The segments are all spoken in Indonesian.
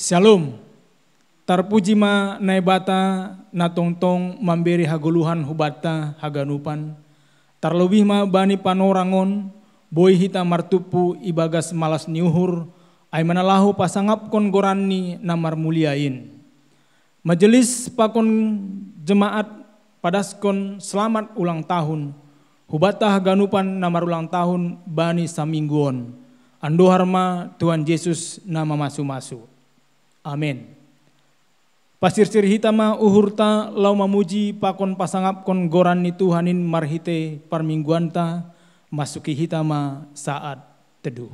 Shalom. Terpuji ma naibata na tongtong memberi haguluhan hubata haganupan. Terlebih ma bani panorangon boy hita martupu ibagas malas niuhur ay manalahu pasangapkon goranni namar muliain. Majelis pakon jemaat padaskon selamat ulang tahun. Hubata haganupan namar ulang tahun bani samingguon. Andoharma Tuhan Yesus nama masu-masu. Amin. Pasir-sir hitama uhurta lau mamuji pakon pasangapkon goran ni Tuhanin marhite parmingguanta masuki hitama saat teduh.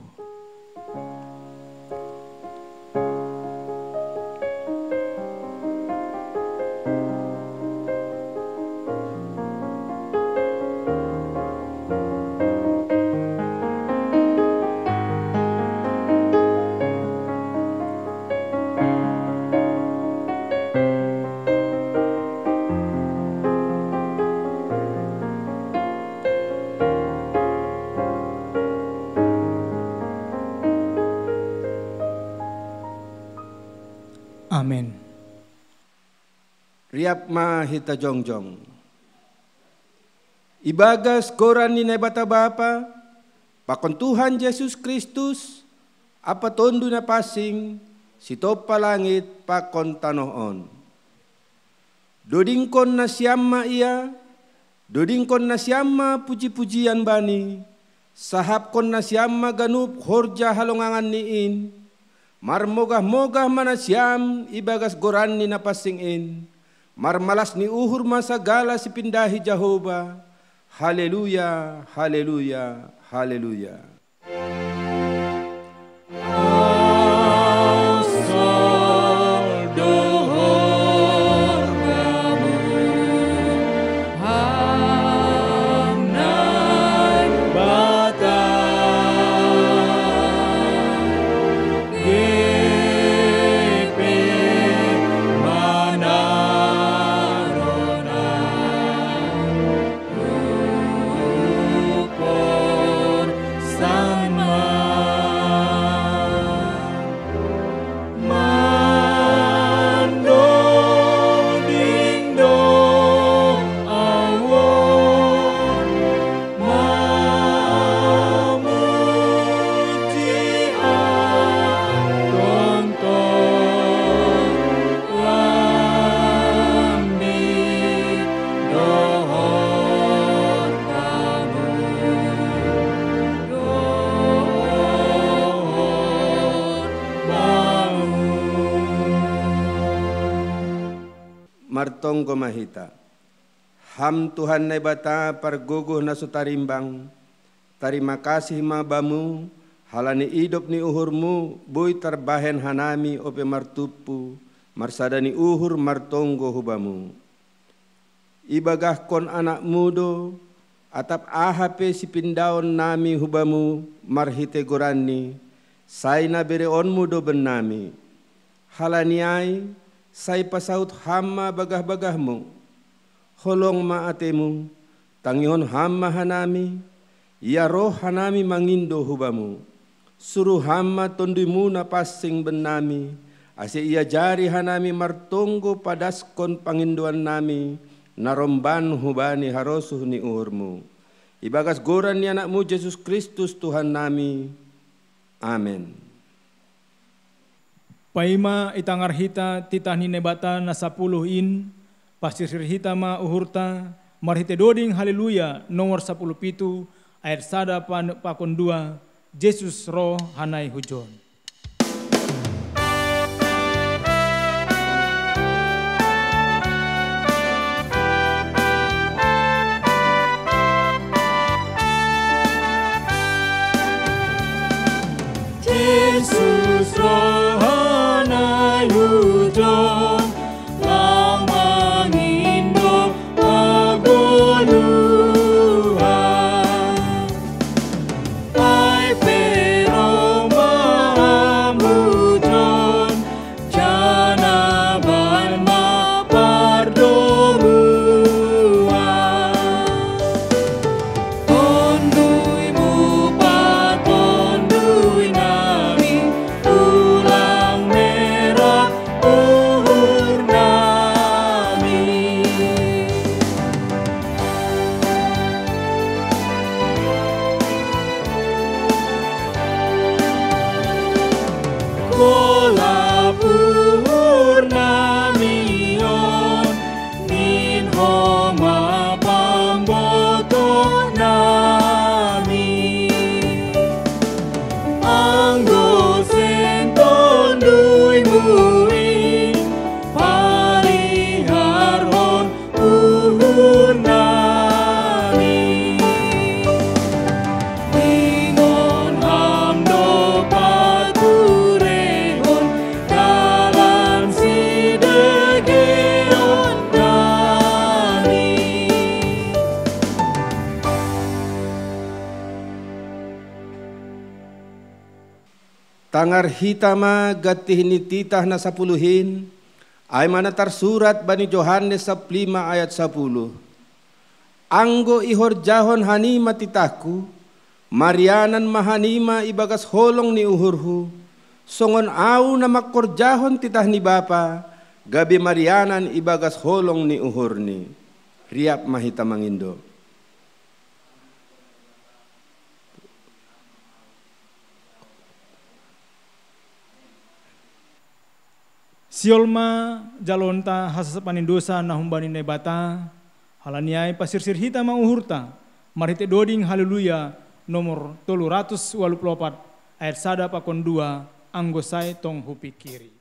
Amin. Riap ma hita jongjong. Ibagas goran ni bata bapa, pakon Tuhan Yesus Kristus, apa tondu na pasing, sitopa langit pakon tanoon. Dodingkon na siyama iya, dodingkon na siyama puji-pujian bani, sahapkon na siyama ganup horja halongangan niin, marmogah-mogah mana siam ibagas goran ni napasingin. Marmalas ni uhur masagala si pindahi Jehovah. Haleluya, haleluya, haleluya. Martong gomahita. Ham Tuhan naibata parguguh na sutarimbang. Terima kasih mabamu. Halani hidup ni uhurmu. Boy terbahen hanami ope martupu. Marsadani uhur martonggo hubamu. Ibagah kon anak mudo. Atap ahape si pindaon nami hubamu. Marhite gorani. Saina bereon mudo benami. Halaniai. Sai pasaut hama bagah-bagahmu, holong maatemu, tangihon hama hanami, ya roh hanami mangindo hubamu, suruh hama tondimu na pasing benami, ase ia jari hanami martonggo padaskon panginduan nami, naromban hubani harosuh ni uhurmu. Ibagas goran ni anakmu Yesus Kristus Tuhan nami. Amin. Paima itangar hita titahni nebata na 10 in, pasir hita ma uhurta, marhite doding haleluya nomor 17 ayat 1 pakon 2, Yesus roh hanai hujon. Yesus roh hujon, lama ngindo agoluhan. Ay pero mamujon, janaban mapardomuhan. Tonduy mo pa, tonduy nami, ulang meron. Tangar hitama gatih ni titah na 10 ay mana tersurat bani Yohanes 5 ayat 10. Anggo ihor jahon hanima titahku, Marianan mahanima ibagas holong ni uhurhu, songon au na makorjahon titah ni Bapa, gabi Marianan ibagas holong ni uhurni. Riap mahita mangindo. Siolma jalonta hasasapanin dosa na humbani nebata, halaniai pasirsir hita mauhurta, marhite doding haleluya nomor 384 ayat 1 pakon 2 anggosai tong hupi kiri.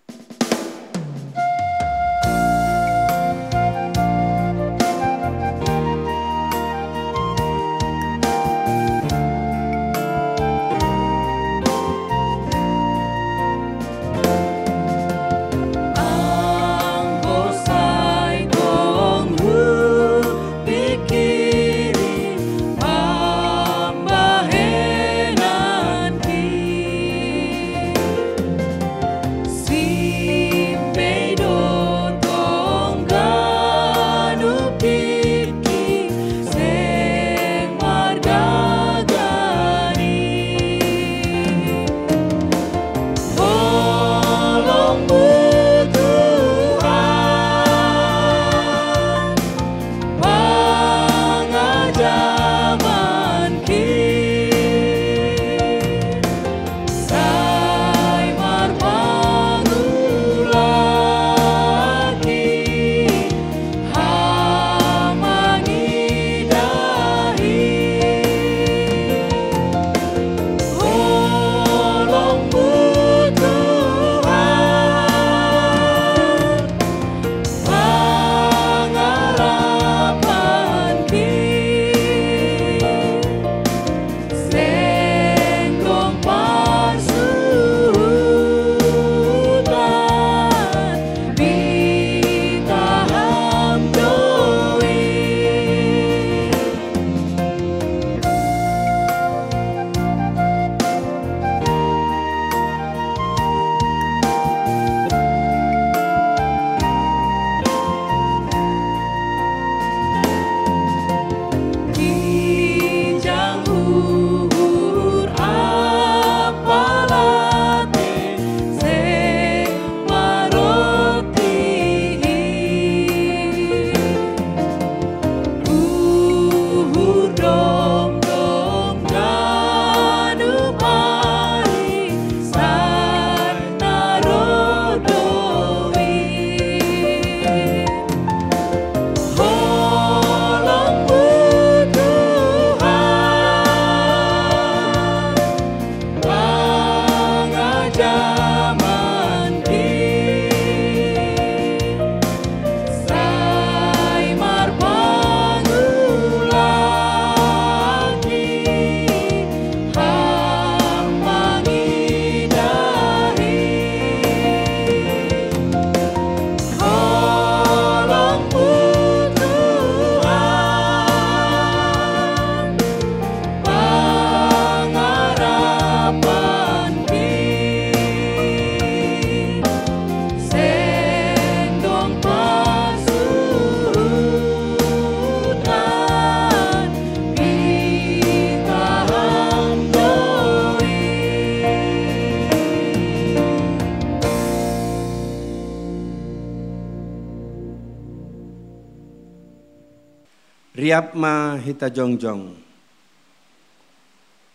Riap mahita jongjong,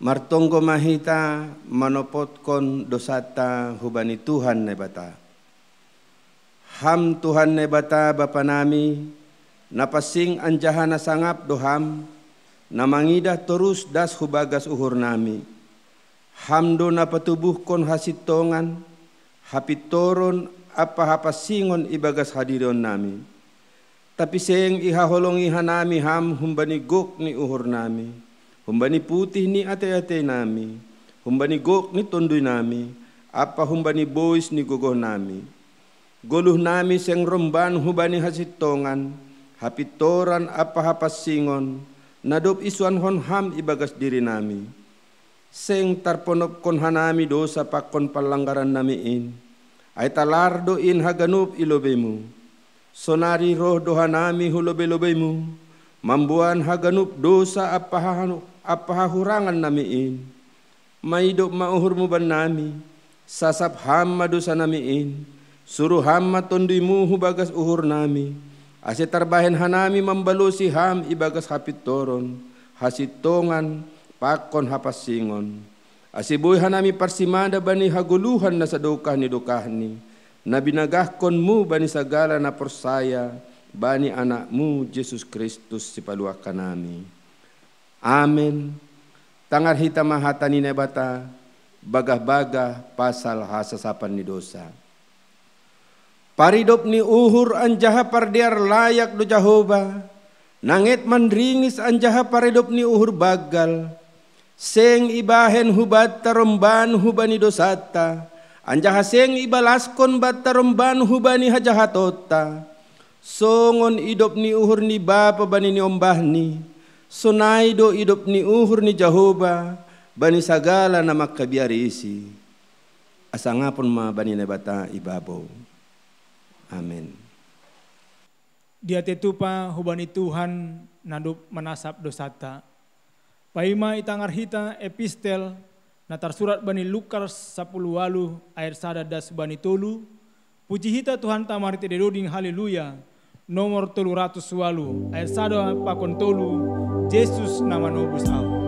martonggo mahita manopotkon dosata hubani Tuhan nebata. Ham Tuhan nebata Bapa nami, napasing anjahana sangap doham, namangidah terus das hubagas uhur nami. Hamdo napatubuhkon hasitongan, hapitoron apa hapasingon ibagas hadiron nami. Tapi seng ihaholong ihanami ham humbani gok ni uhur nami, humbani putih ni ate-ate nami, humbani gok ni tondoy nami, apa humbani boys ni gogoh nami. Goluh nami seng romban hubani hasitongan, hapitoran apa hapasingon, nadop isuan hon ham ibagas diri nami. seng tarponop kon hanami dosa pakon pelanggaran namiin, ay talardo in haganup ilobemu, sonari roh dohanami hulobe-lobemu, mambuan haganup dosa apahahurangan namiin, maidop mauhurmu ban nami, sasap hamma dosa namiin, suruh hamma tonduimu hubagas uhur nami, ase tarbahen hanami mambalusi ham ibagas hapit toron, hasitongan pakon hapasingon. Asibuy hanami parsimada bani haguluhan na sa dokahni, na binagahkon mu bani sagala na persaya, bani anakmu Jesus Kristus si paluak kanami. Amen. Tangar hita mahatani nebata, bagah-bagah pasal hasasapan ni dosa. Paridop ni uhur anjaha pardiar layak do Jehova, nangit mandringis anjaha paridop ni uhur bagal, seng ibahen hubat taromban hubani dosata, anjaha seng ibalaskon bat taromban hubani hajahatota, songon idop ni uhur ni bapa bani ni ombahni, sonai do idop ni uhur ni Jehova, bani sagala na makabiarisi, asangapon ma bani nebata ibabaw. Amin. Dia tetupa hubani Tuhan nadup manasap dosata. Paima itangar hita epistel na tarsurat bani Lukas 10 ayat 1 das bani tolu. Puji hita Tuhan tamari tedoding haleluya. Nomor 308 ayat 1 pakon tolu. Yesus nama nobus au.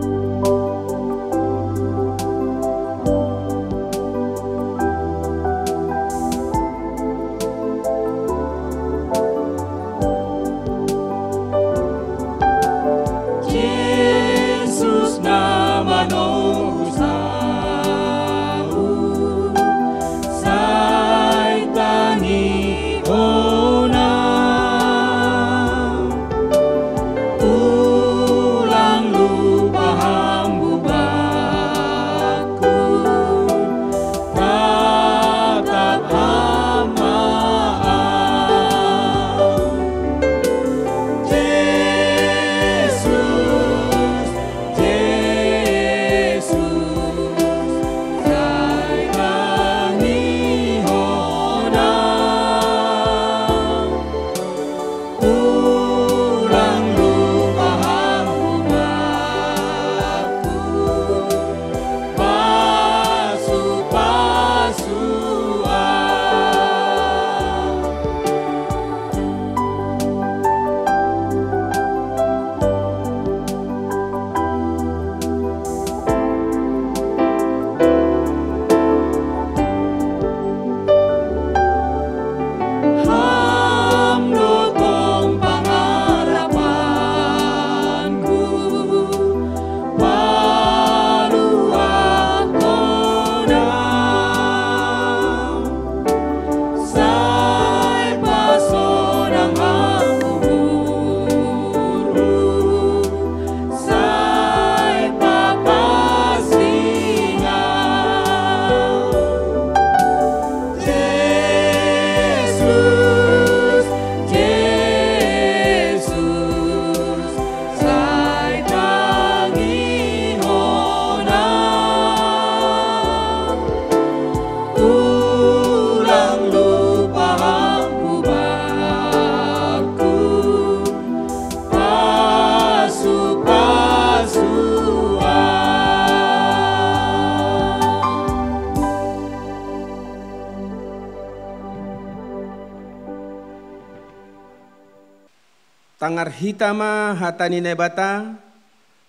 Tangar hitama hatani nebata,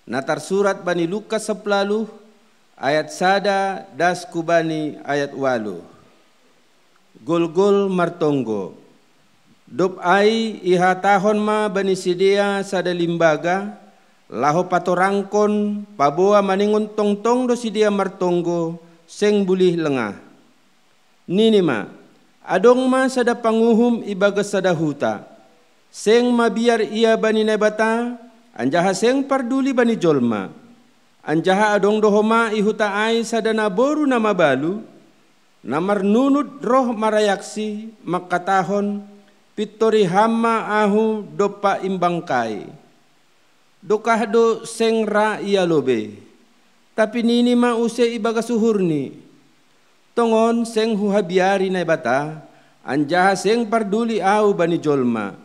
natar surat bani Lukas 10 ayat 1 das kubani ayat 8. Gol-gol martonggo. Dop ai iha tahon ma bani sidia sada limbaga, laho patorangkon paboa maningon tongtong do sidia martonggo seng bulih lengah. Nini ma, adong ma sada panguhum ibagas sada huta. Seng mabiar ia bani nebata, anjaha seng parduli bani jolma. Anjaha adong dohoma ihuta ai sadana boru nama balu, namar nunut roh marayaksi makatahon pitori hama ahu dopa imbangkai. Dokah do seng ra ia lobe, Tapi nini ma use ibaga suhurni. Tongon seng huhabiari na bata, anjaha seng parduli au bani jolma.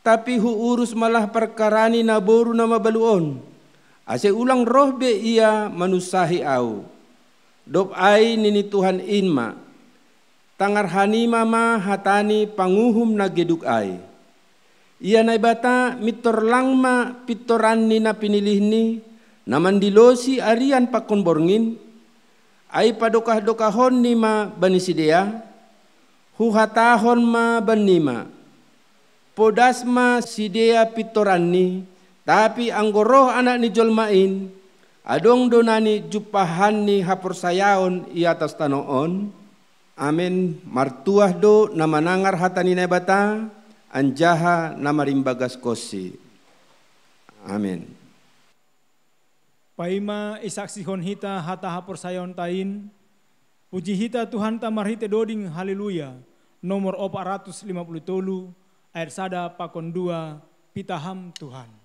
Tapi urus malah perkarani na boru na mabaluon. Ase ulang roh be ia manusahi au. Dop ai nini Tuhan inma. Tangar hanima ma hatani panguhum na geduk ai. Ia na bata mitor langma pitoran ni na pinilih ni. Namandilosi arian pakon borngin, ay padokah-dokahon ni ma bani sidea, huhatahon ma banima, podas ma sidea pitoran ni, tapi anggoroh anak ni jolmain, adong donani jupahan ni hapursayaon i atas tanoon, amin martuah do na manangar hatani na bata, anjaha na marimbagas kosi, amin. Paima isaksihon hita hata hapor sayon tain, puji hita Tuhan tamarhite doding haleluya, nomor 450 ayat sada pakon 2, pitaham Tuhan.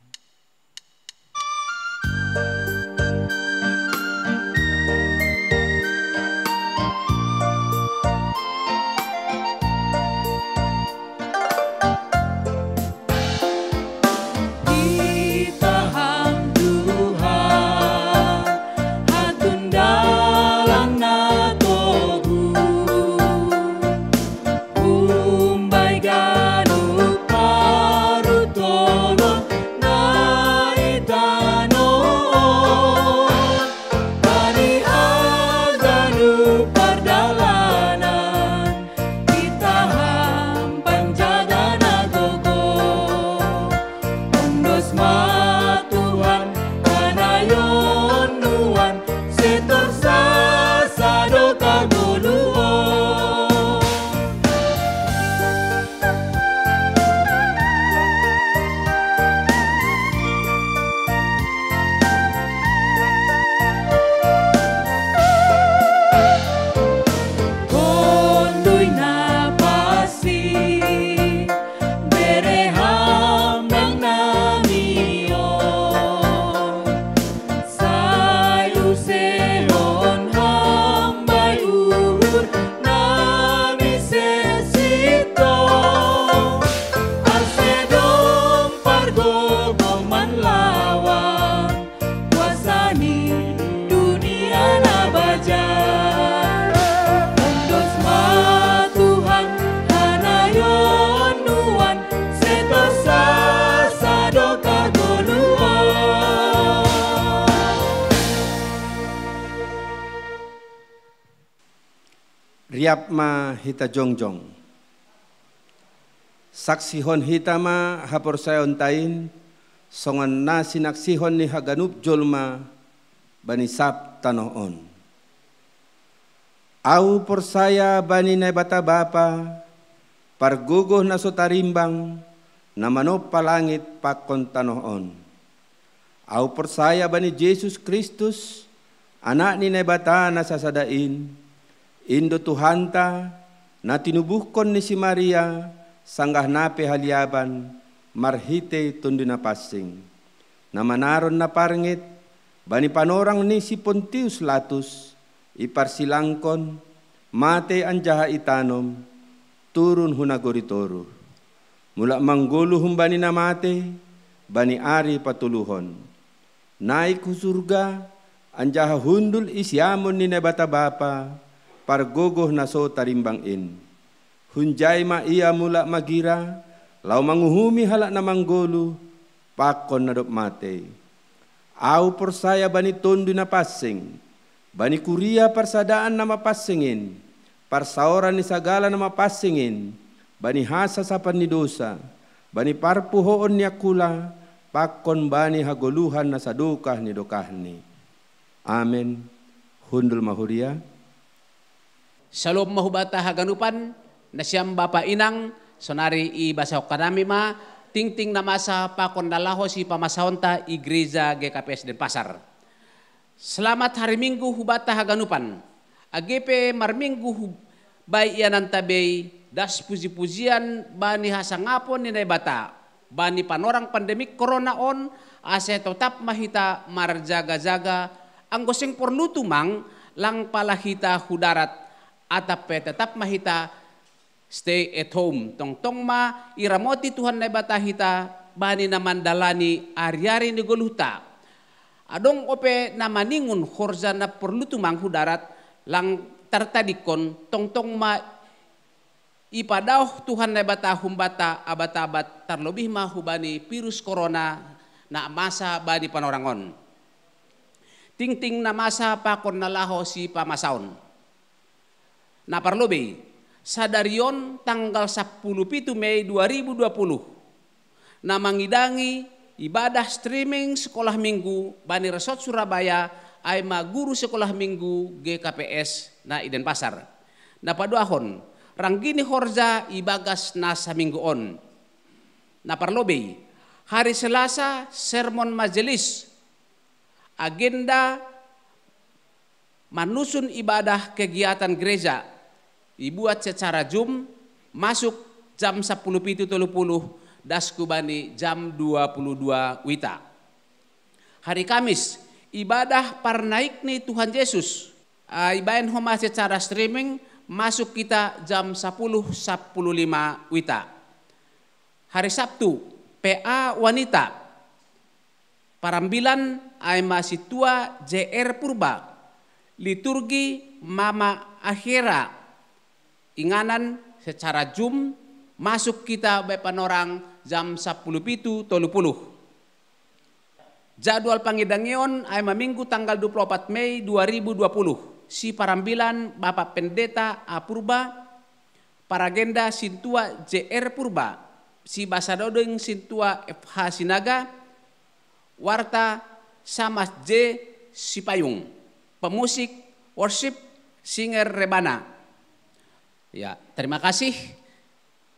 Riap ma hita jongjong. Saksihon hita ma hapor sayon tain, songan na sinaksihon ni haganup jolma banisap tanoon. Au porsaya bani na bata bapa, pargugoh na sotarimbang, na manop palangit pakon tanoon. Au porsaya bani Jesus Kristus, anak ni na bata na sasadain, Indo Tuhanta na tinubuhkon ni si Maria sanggah nape haliaban marhite tundo na passing. Na manaron na parngit bani panorang ni si Pontius Latus iparsilangkon mate anjaha itanom turun hunagoritoro. Mula manggulu humbani na mate bani ari patuluhon. Naik ku surga anjaha hundul isyamon ni nebata bapa pargogoh na so tarimbangin. Hunjay ma iya mula magira, lau manguhumi halak na manggolu, pakon na dop mate. Au persaya bani tondo na passing, bani kuria persadaan na mapassingin, parsaoran ni sagala na mapassingin, bani hasa sapan ni dosa, bani parpuhoon ni akula, pakon bani hagoluhan na sadukah ni dokahni. Amen. Hundul mahuria. Salom mahubata haganupan na siyang bapa inang sonari i basaw kanami ma tingting na masa pakon dalaho si pamasahonta Igreja GKPS Denpasar. Selamat hari Minggu hubata haganupan. Agepe marminggu bay iyanan tabay das puji-pujian bani hasangapon ni bata bani panorang pandemik corona on ase tetap mahita marjaga-jaga ang goseng perlu tumang lang pala hita hudarat atap tetap mahita stay at home. Tong ma iramoti Tuhan na bata hita bani naman dalani ari-ari ni guluta. Adong ope na maningun horza na perlu tumang hudarat lang tartadikon tong ma ipadaw Tuhan na bata humbata abat-abat tarlobih ma hubani virus corona na masa bani panorangon. Ting-ting na masa pakon nalaho si pamasaon. Na parlobe, sa darion tanggal 17 Mei 2020 na mangidangi ibadah streaming sekolah minggu bani Resort Surabaya ay maguru sekolah minggu GKPS na Denpasar. Na paduahon, ranggini horja ibagas na sa mingguon. Na parlobe, hari Selasa sermon majelis, agenda manusun ibadah kegiatan gereja dibuat secara Zoom, masuk jam 10.30 dasku bani jam 22 wita. Hari Kamis ibadah parnaik nih Tuhan Yesus, ibadah homa secara streaming, masuk kita jam 10.15 wita. Hari Sabtu PA wanita parambilan ay masih tua JR Purba, liturgi Mama Akhira, inganan secara Zoom, masuk kita by panorang jam 10.30. Jadwal pangidangyon ay Minggu tanggal 24 Mei 2020. Si parambilan Bapak Pendeta A Purba, paragenda Sintua JR Purba, si Basadodeng Sintua FH Sinaga, warta Samas J Sipayung, pemusik worship singer Rebana. Ya, terima kasih.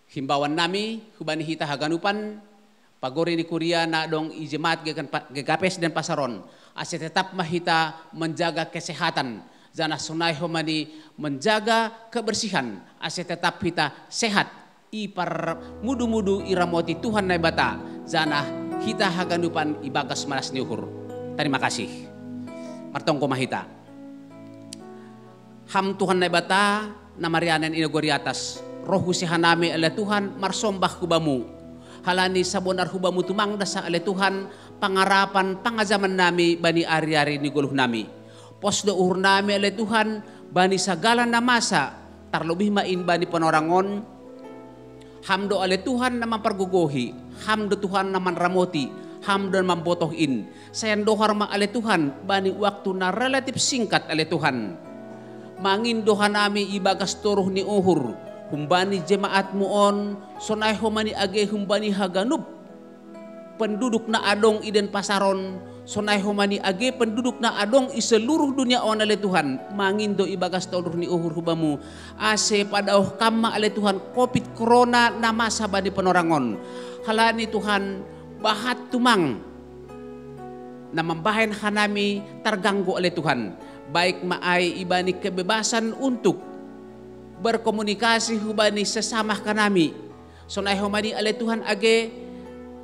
Himbauan nami hubani hita haganupan pagori di Kuria na dong ijemat GKPS dan Pasaron. Ase tetap mahita menjaga kesehatan. Jana sunai homani menjaga kebersihan. Ase tetap hita sehat. Ipar mudu-mudu iramoti Tuhan na bata. Jana hita haganupan ibagas malas niuhur. Terima kasih. Martong kumahita. Ham Tuhan na bata na marianan inagori atas. Roh sihanami ala Tuhan marsombah kubamu. Halani sabonar hubamu tumangda sa ala Tuhan pangarapan pangazaman nami bani ari-ari ni guluh nami. Posdo uhur nami ala Tuhan bani sagala na masa tarlubih main bani panorangon. Hamdo ala Tuhan na mampargugohi, hamdo Tuhan na manramoti, hamdo na mambotohin. Sayan dohar ma ala Tuhan bani waktu na relatif singkat ala Tuhan. Mangin doha nami ibagas turuh ni uhur, humbani jemaat muon, sonay humani age humbani haganup. Penduduk na adong iden pasaron, sonay humani age penduduk na adong iseluruh dunia on ala Tuhan. Mangin do ibagas turuh ni uhur hubamu. Ase padauh kama ala Tuhan COVID corona na masa bani penorangon. Halani Tuhan bahat tumang na mambahan hanami terganggu oleh Tuhan. Baik maay ibani kebebasan untuk berkomunikasi hubani sesama kanami. Sonay humani ale Tuhan age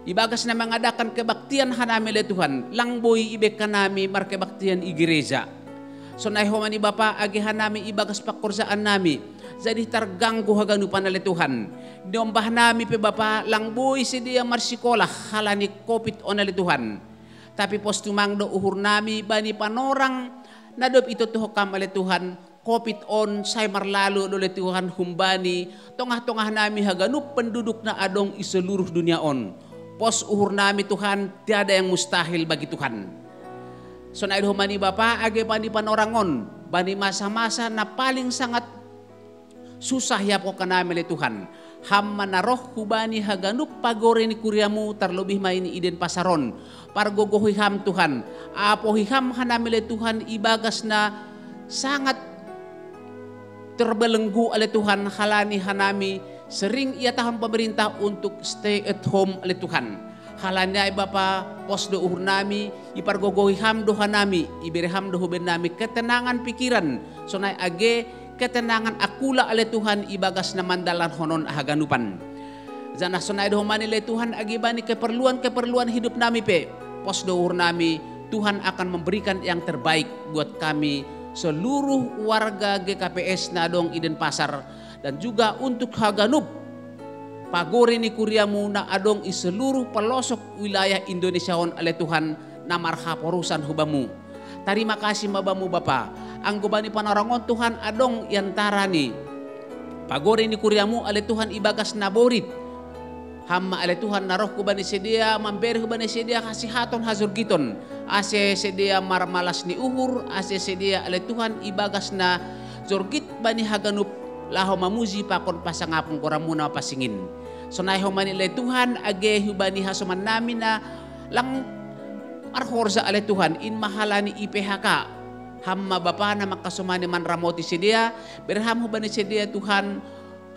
ibagas na mengadakan kebaktian hanami ale Tuhan. Langboy ibek kanami markebaktian igereja. Sonay humani Bapa age hanami ibagas pakursaan nami. Jadi terganggu haganupan ale Tuhan. Diombah nami pe Bapa langboy sedia marsikolah halani COVID on ale Tuhan. Tapi postumang do uhur nami bani panorang nadop ito tuhokam ale Tuhan COVID on say marlalo oleh Tuhan humbani tongah-tongah nami haganup penduduk na adong iseluruh dunia on. Pos uhur nami Tuhan tiada yang mustahil bagi Tuhan. So na humani Bapa age bani panorangon bani masa-masa na paling sangat susah ya po kanami ale Tuhan. Ham manaroh hubani haganup pagore ni kuriamu terlebih main iden pasaron. Pargogohi ham Tuhan. Apo hiham hanami ale Tuhan ibagas na sangat terbelenggu oleh Tuhan halani hanami sering ia tahan pemerintah untuk stay at home oleh Tuhan. Halani ay Bapa posdo uhur nami ipargogohi ham doha nami iberi ham doha ben nami ketenangan pikiran sonay age ketenangan akula oleh Tuhan ibagas na mandalan honon haganupan. Janah sonay doha mani oleh Tuhan age bani keperluan hidup nami pe posdo uhur nami Tuhan akan memberikan yang terbaik buat kami seluruh warga GKPS Nadong Iden Pasar dan juga untuk Haganup pagori ni kuriamu na adong i seluruh pelosok wilayah Indonesia on ale Tuhan na marhaporusan hubamu. Terima kasih mabamu Bapa. Anggobani panarangon Tuhan adong yantara ni pagori ni kuriamu ale Tuhan ibagas naborit. Hamma ale Tuhan naroh kubani sedia mamberi kubani sedia kasihaton hazurgiton. Ase sedia marmalas ni uhur, ase sedia ale Tuhan ibagas na zorgit bani Haganup laho mamuji pakon pasangapong koramuna pasingin. Sonay humani ale Tuhan age hubani hasuman namin na lang arhorza ale Tuhan in mahalani IPHK. Hamma Bapa na makasumani man ramoti sedia berham hubani sedia Tuhan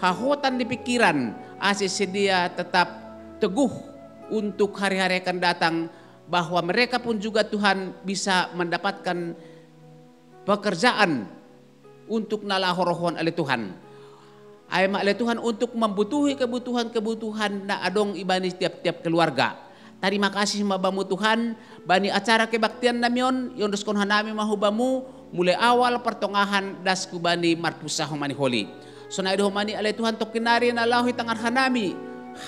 hahotan di pikiran ase sedia tetap teguh untuk hari-hari akan datang bahwa mereka pun juga Tuhan bisa mendapatkan pekerjaan untuk nalahorohon ale Tuhan. Ayam ale Tuhan untuk membutuhi kebutuhan na adong ibani tiap-tiap keluarga. Terima kasih mabamu Tuhan bani acara kebaktian namion yondos kon hanami mahubamu mulai awal pertengahan das kubani marpusah humani holi. Sonai humani ale Tuhan tokinari na lahi tangar hanami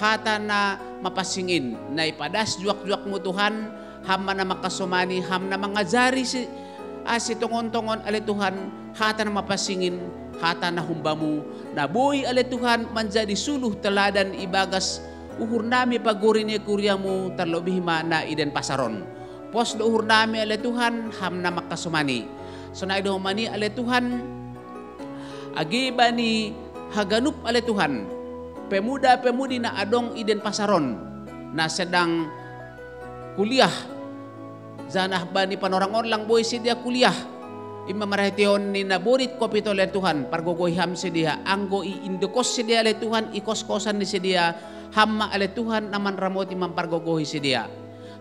hata na mapasingin na ipadas juak-juakmu Tuhan hamma na makasumani ham na mangajari si tongon-tongon ale Tuhan hata na mapasingin hata na humbamu na boy ale Tuhan menjadi suluh teladan ibagas uhur nami paguri ni kuryamu terlebih na Iden Pasaron pos do uhur nami ale Tuhan ham na makasumani sonai do mani ale Tuhan agi bani Haganup ale Tuhan pemuda-pemudi na adong Iden Pasaron na sedang kuliah zanah bani panorangon lang boy sedia kuliah imamarahition ni naburit kopito le Tuhan pargogoyham sedia anggo indukos sedia le Tuhan ikos-kosan ni sedia hamma ale Tuhan naman ramot imam pargogohi sedia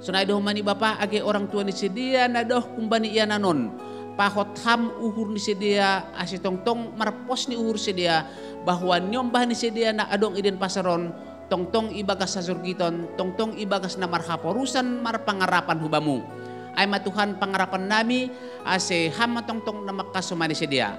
sunay doh mani Bapa age orang tua ni sedia na doh kumbani iya nanon pahot ham uhur ni sedia asitongtong marpos ni uhur sedia bahwa nyombah ni sedia na adong Iden Pasaron tongtong ibagas sa surgiton tongtong ibagas na marhaporusan marpangarapan hubamu ay matuhan pangarapan nami ase ham tongtong na makasumani sedia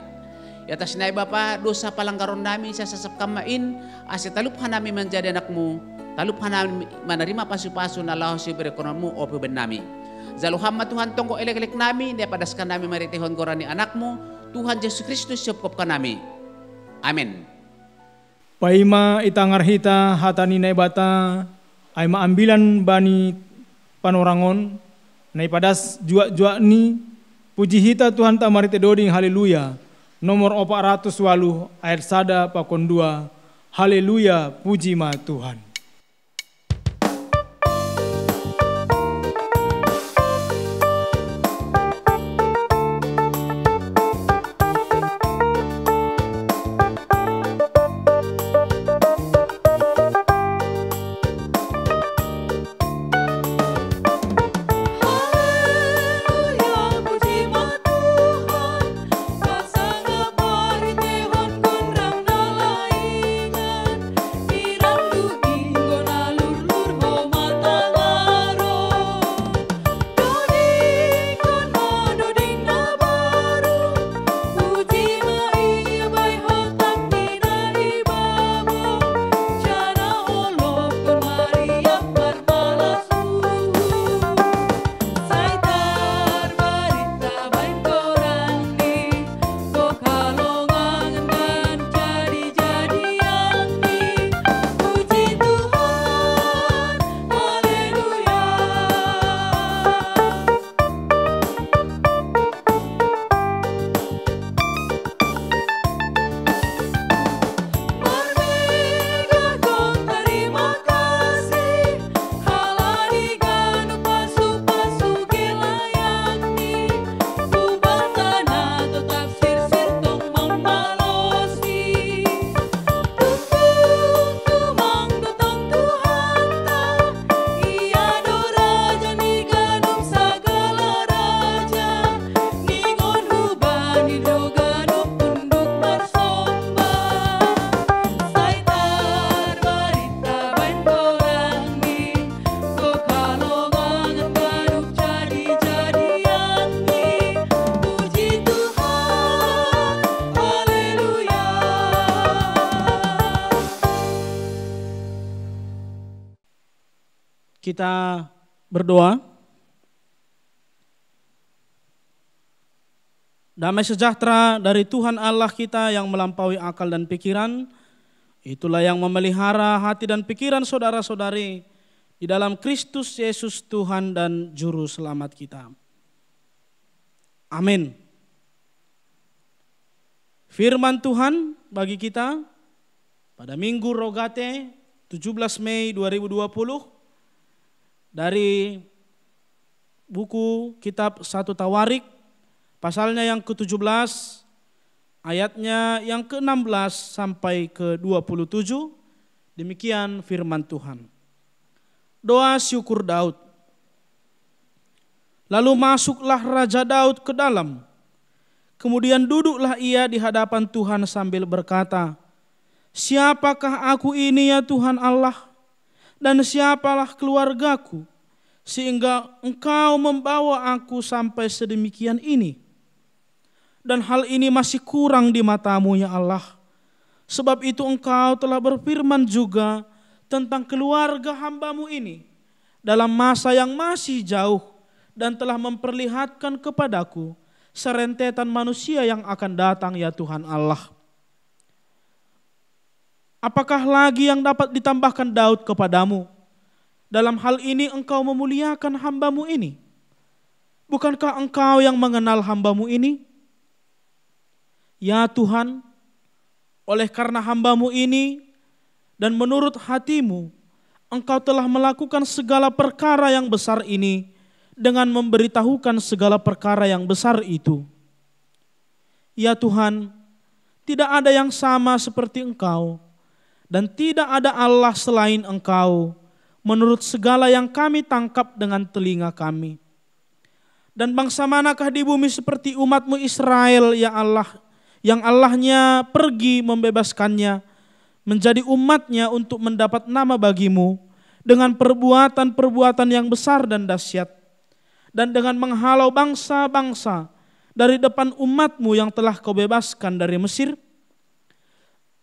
yatas nay Bapa dosa palanggaron nami sa sasap kamain ase taluphan nami menjadi anakmu taluphan nami menerima pasu-pasu na laho si berekononmu o peben nami zaluham Tuhan tonggo elek-elek nami dia padaskan nami maritihon gorani anakmu Tuhan Yesus Kristus syukupkan nami amin. Paima itangar hita hatani nai bata ay maambilan bani panorangon nai padas jua-jua ni puji hita Tuhan tamarite doding haleluya nomor 408 ayat 1 pakon 2 haleluya puji ma Tuhan. Irang dugi Kita berdoa. Damai sejahtera dari Tuhan Allah kita yang melampaui akal dan pikiran, itulah yang memelihara hati dan pikiran saudara-saudari di dalam Kristus Yesus Tuhan dan Juru Selamat kita. Amin. Firman Tuhan bagi kita pada Minggu Rogate 17 Mei 2020 dari buku kitab 1 Tawarik, pasalnya yang ke-17, ayatnya yang ke-16 sampai ke-27, demikian firman Tuhan. Doa syukur Daud. Lalu masuklah Raja Daud ke dalam, kemudian duduklah ia di hadapan Tuhan sambil berkata, siapakah aku ini ya Tuhan Allah, dan siapalah keluargaku, sehingga Engkau membawa aku sampai sedemikian ini. Dan hal ini masih kurang di mata-Mu ya Allah. Sebab itu Engkau telah berfirman juga tentang keluarga hamba-Mu ini dalam masa yang masih jauh, dan telah memperlihatkan kepadaku serentetan manusia yang akan datang ya Tuhan Allah. Apakah lagi yang dapat ditambahkan Daud kepadamu? Dalam hal ini engkau memuliakan hamba-Mu ini. Bukankah engkau yang mengenal hamba-Mu ini? Ya Tuhan, oleh karena hamba-Mu ini dan menurut hati-Mu, engkau telah melakukan segala perkara yang besar ini dengan memberitahukan segala perkara yang besar itu. Ya Tuhan, tidak ada yang sama seperti Engkau, dan tidak ada Allah selain Engkau, menurut segala yang kami tangkap dengan telinga kami. Dan bangsa manakah di bumi seperti umat-Mu Israel, ya Allah, yang Allahnya pergi membebaskannya, menjadi umat-Nya untuk mendapat nama bagi-Mu, dengan perbuatan-perbuatan yang besar dan dahsyat, dan dengan menghalau bangsa-bangsa dari depan umat-Mu yang telah Kau bebaskan dari Mesir.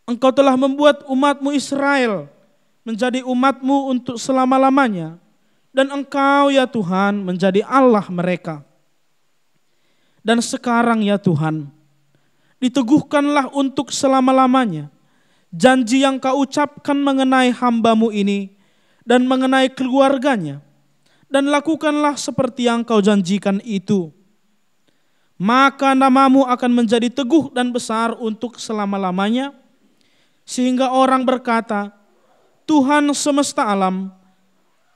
Engkau telah membuat umat-Mu Israel menjadi umat-Mu untuk selama-lamanya, dan Engkau ya Tuhan menjadi Allah mereka. Dan sekarang ya Tuhan, diteguhkanlah untuk selama-lamanya janji yang Kau ucapkan mengenai hamba-Mu ini dan mengenai keluarganya, dan lakukanlah seperti yang Kau janjikan itu. Maka nama-Mu akan menjadi teguh dan besar untuk selama-lamanya, sehingga orang berkata, Tuhan semesta alam,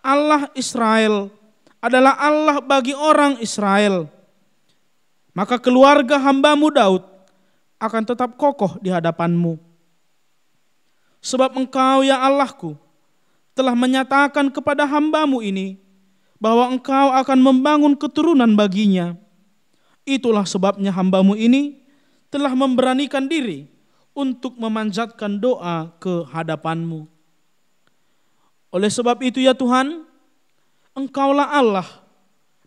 Allah Israel adalah Allah bagi orang Israel. Maka keluarga hamba-Mu Daud akan tetap kokoh di hadapan-Mu. Sebab Engkau ya Allahku telah menyatakan kepada hamba-Mu ini bahwa Engkau akan membangun keturunan baginya. Itulah sebabnya hamba-Mu ini telah memberanikan diri untuk memanjatkan doa ke hadapan-Mu. Oleh sebab itu ya Tuhan, Engkaulah Allah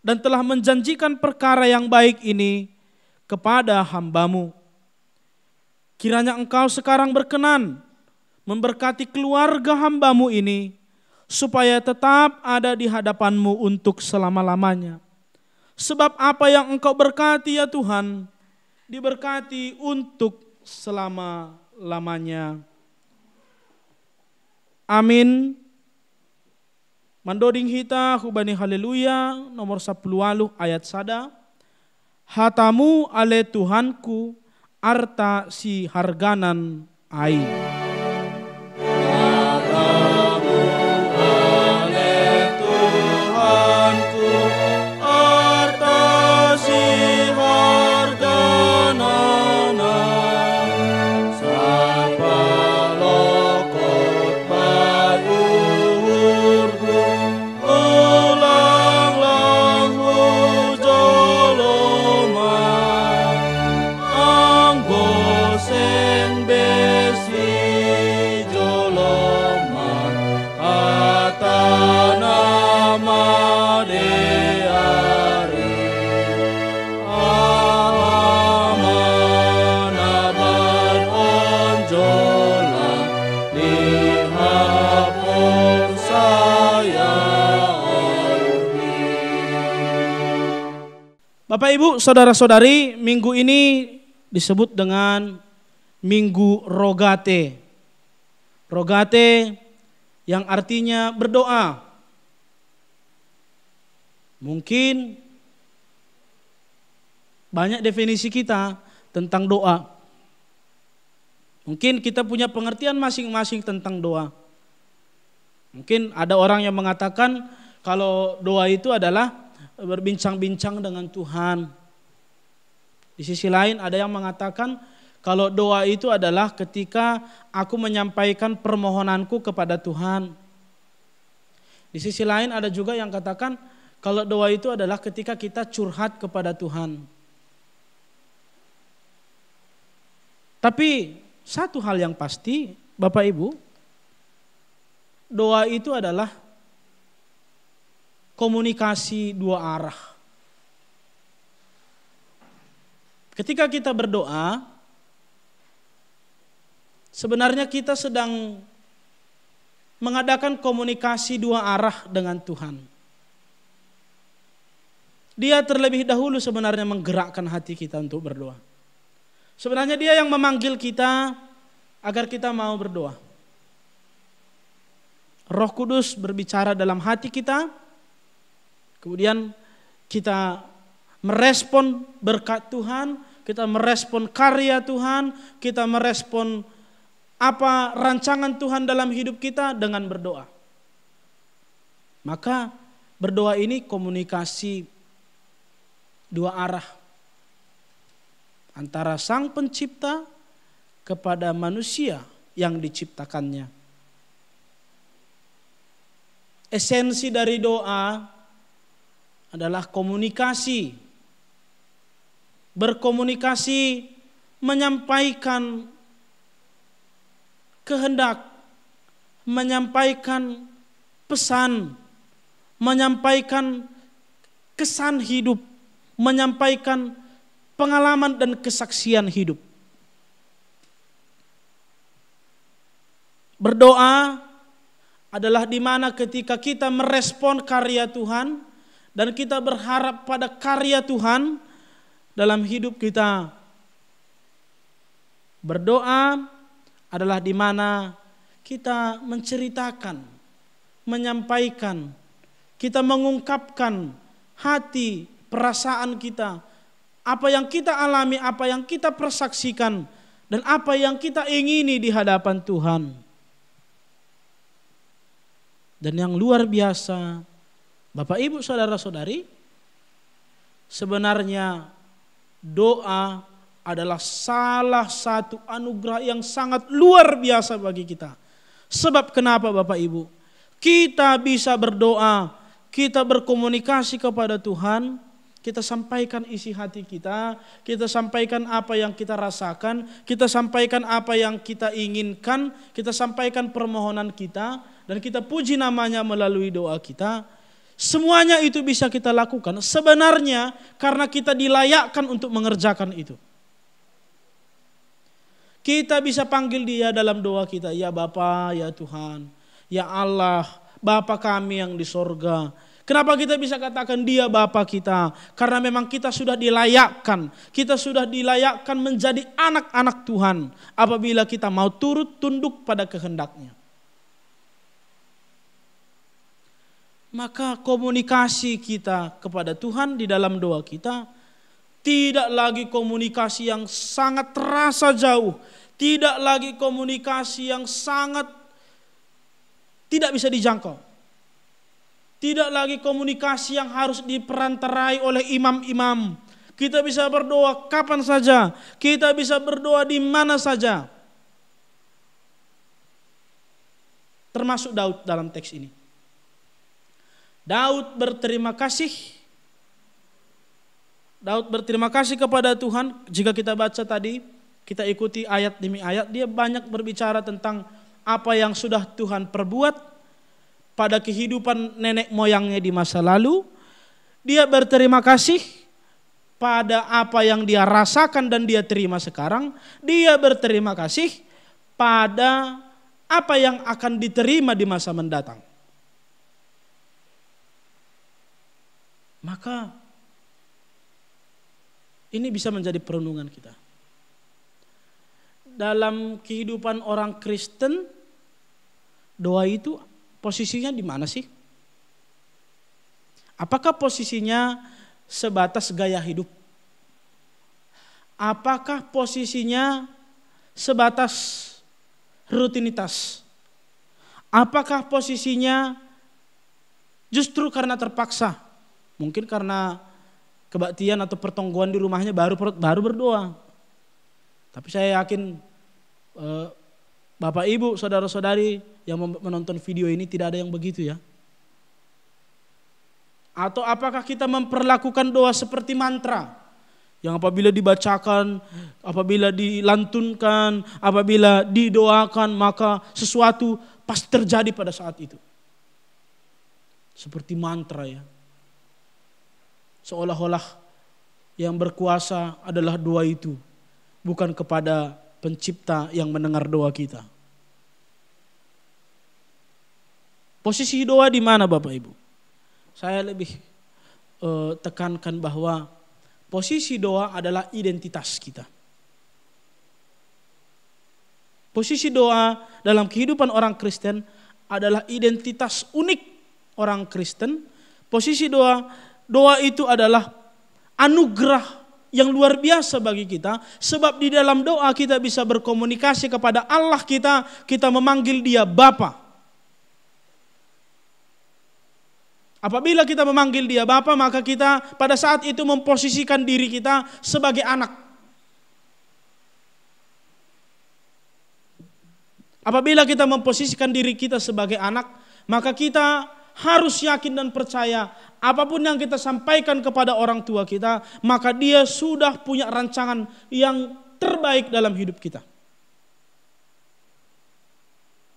dan telah menjanjikan perkara yang baik ini kepada hamba-Mu. Kiranya Engkau sekarang berkenan memberkati keluarga hamba-Mu ini, supaya tetap ada di hadapan-Mu untuk selama-lamanya. Sebab apa yang Engkau berkati ya Tuhan, diberkati untuk selama-lamanya. Amin. Mandoding hita hubani haleluya nomor 10 ayat sada. Hatamu ale Tuhanku arta si harganan ai. Besi Bapak Ibu, saudara-saudari, minggu ini disebut dengan Minggu Rogate. Rogate yang artinya berdoa. Mungkin banyak definisi kita tentang doa. Mungkin kita punya pengertian masing-masing tentang doa. Mungkin ada orang yang mengatakan kalau doa itu adalah berbincang-bincang dengan Tuhan. Di sisi lain ada yang mengatakan kalau doa itu adalah ketika aku menyampaikan permohonanku kepada Tuhan. Di sisi lain ada juga yang katakan kalau doa itu adalah ketika kita curhat kepada Tuhan. Tapi satu hal yang pasti, Bapak Ibu, doa itu adalah komunikasi dua arah. Ketika kita berdoa, sebenarnya kita sedang mengadakan komunikasi dua arah dengan Tuhan. Dia terlebih dahulu sebenarnya menggerakkan hati kita untuk berdoa. Sebenarnya dia yang memanggil kita agar kita mau berdoa. Roh Kudus berbicara dalam hati kita, kemudian kita merespon berkat Tuhan, kita merespon karya Tuhan, kita merespon apa rancangan Tuhan dalam hidup kita dengan berdoa. Maka berdoa ini komunikasi dua arah. Antara Sang Pencipta kepada manusia yang diciptakannya. Esensi dari doa adalah komunikasi. Berkomunikasi, menyampaikan kehendak, menyampaikan pesan, menyampaikan kesan hidup, menyampaikan pengalaman dan kesaksian hidup. Berdoa adalah di mana ketika kita merespon karya Tuhan dan kita berharap pada karya Tuhan dalam hidup kita. Berdoa adalah di mana kita menceritakan, menyampaikan, kita mengungkapkan hati, perasaan kita, apa yang kita alami, apa yang kita persaksikan, dan apa yang kita ingini di hadapan Tuhan. Dan yang luar biasa, Bapak Ibu saudara-saudari, sebenarnya doa adalah salah satu anugerah yang sangat luar biasa bagi kita. Sebab kenapa Bapak Ibu? Kita bisa berdoa, kita berkomunikasi kepada Tuhan, kita sampaikan isi hati kita sampaikan apa yang kita rasakan, kita sampaikan apa yang kita inginkan, kita sampaikan permohonan kita, dan kita puji namanya melalui doa kita. Semuanya itu bisa kita lakukan sebenarnya karena kita dilayakkan untuk mengerjakan itu. Kita bisa panggil dia dalam doa kita, ya Bapa, ya Tuhan, ya Allah, Bapa kami yang di sorga. Kenapa kita bisa katakan dia Bapa kita? Karena memang kita sudah dilayakkan. Kita sudah dilayakkan menjadi anak-anak Tuhan apabila kita mau turut tunduk pada kehendaknya. Maka komunikasi kita kepada Tuhan di dalam doa kita tidak lagi komunikasi yang sangat terasa jauh. Tidak lagi komunikasi yang sangat tidak bisa dijangkau. Tidak lagi komunikasi yang harus diperantarai oleh imam-imam. Kita bisa berdoa kapan saja. Kita bisa berdoa di mana saja. Termasuk Daud dalam teks ini. Daud berterima kasih. Daud berterima kasih kepada Tuhan. Jika kita baca tadi, kita ikuti ayat demi ayat. Dia banyak berbicara tentang apa yang sudah Tuhan perbuat pada kehidupan nenek moyangnya di masa lalu. Dia berterima kasih pada apa yang dia rasakan dan dia terima sekarang. Dia berterima kasih pada apa yang akan diterima di masa mendatang. Maka Ini bisa menjadi perenungan kita. Dalam kehidupan orang Kristen, doa itu posisinya di mana sih? Apakah posisinya sebatas gaya hidup? Apakah posisinya sebatas rutinitas? Apakah posisinya justru karena terpaksa? Mungkin karena kebaktian atau pertongguan di rumahnya baru berdoa. Tapi saya yakin Bapak Ibu, saudara-saudari yang menonton video ini tidak ada yang begitu ya. Atau apakah kita memperlakukan doa seperti mantra? Yang apabila dibacakan, apabila dilantunkan, apabila didoakan, maka sesuatu pasti terjadi pada saat itu. Seperti mantra ya. Seolah-olah yang berkuasa adalah doa itu, bukan kepada pencipta yang mendengar doa kita. Posisi doa di mana Bapak Ibu? Saya lebih tekankan bahwa posisi doa adalah identitas kita. Posisi doa dalam kehidupan orang Kristen adalah identitas unik orang Kristen. Posisi doa itu adalah anugerah yang luar biasa bagi kita. Sebab di dalam doa kita bisa berkomunikasi kepada Allah kita memanggil Dia Bapa. Apabila kita memanggil Dia Bapa, maka kita pada saat itu memposisikan diri kita sebagai anak. Apabila kita memposisikan diri kita sebagai anak, maka kita harus yakin dan percaya apapun yang kita sampaikan kepada orang tua kita, maka Dia sudah punya rancangan yang terbaik dalam hidup kita.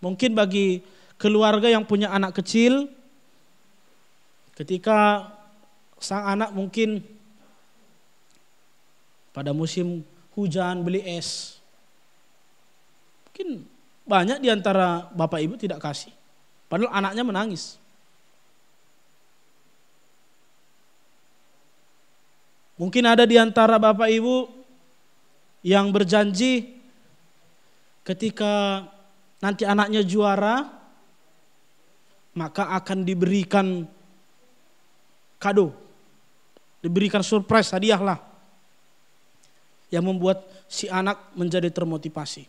Mungkin bagi keluarga yang punya anak kecil, ketika sang anak mungkin pada musim hujan beli es, mungkin banyak di antara bapak ibu tidak kasih, padahal anaknya menangis. Mungkin ada di antara bapak ibu yang berjanji ketika nanti anaknya juara, maka akan diberikan kado, diberikan surprise, hadiah lah, yang membuat si anak menjadi termotivasi.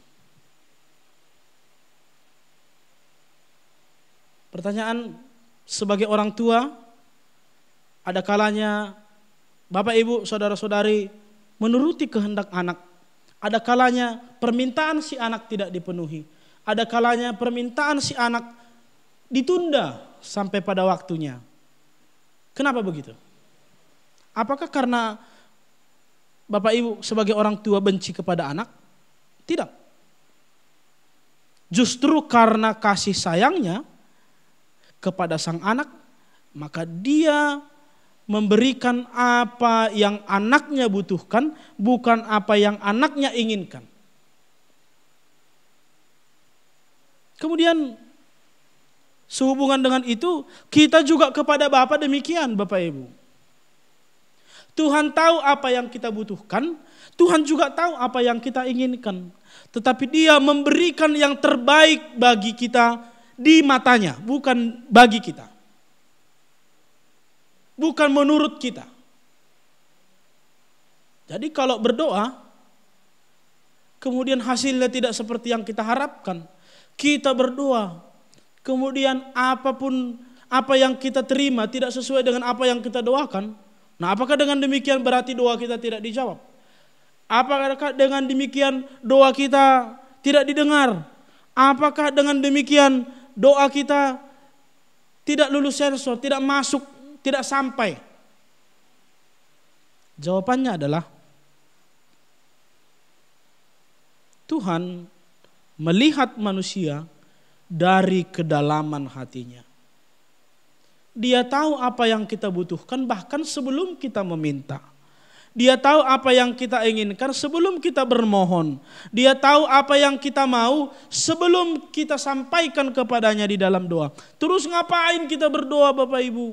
Pertanyaan sebagai orang tua, ada kalanya bapak ibu saudara-saudari menuruti kehendak anak. Ada kalanya permintaan si anak tidak dipenuhi. Ada kalanya permintaan si anak ditunda sampai pada waktunya. Kenapa begitu? Apakah karena bapak ibu sebagai orang tua benci kepada anak? Tidak. Justru karena kasih sayangnya kepada sang anak, maka Dia memberikan apa yang anaknya butuhkan, bukan apa yang anaknya inginkan. Kemudian sehubungan dengan itu, kita juga kepada Bapa demikian Bapak Ibu. Tuhan tahu apa yang kita butuhkan, Tuhan juga tahu apa yang kita inginkan. Tetapi Dia memberikan yang terbaik bagi kita di matanya, bukan bagi kita. Bukan menurut kita. Jadi kalau berdoa, kemudian hasilnya tidak seperti yang kita harapkan, kita berdoa, kemudian apa yang kita terima tidak sesuai dengan apa yang kita doakan. Nah, apakah dengan demikian berarti doa kita tidak dijawab? Apakah dengan demikian doa kita tidak didengar? Apakah dengan demikian doa kita tidak lulus sensor, tidak masuk, tidak sampai? Jawabannya adalah Tuhan melihat manusia dari kedalaman hatinya. Dia tahu apa yang kita butuhkan bahkan sebelum kita meminta. Dia tahu apa yang kita inginkan sebelum kita bermohon. Dia tahu apa yang kita mau sebelum kita sampaikan kepadanya di dalam doa. Terus ngapain kita berdoa Bapak Ibu?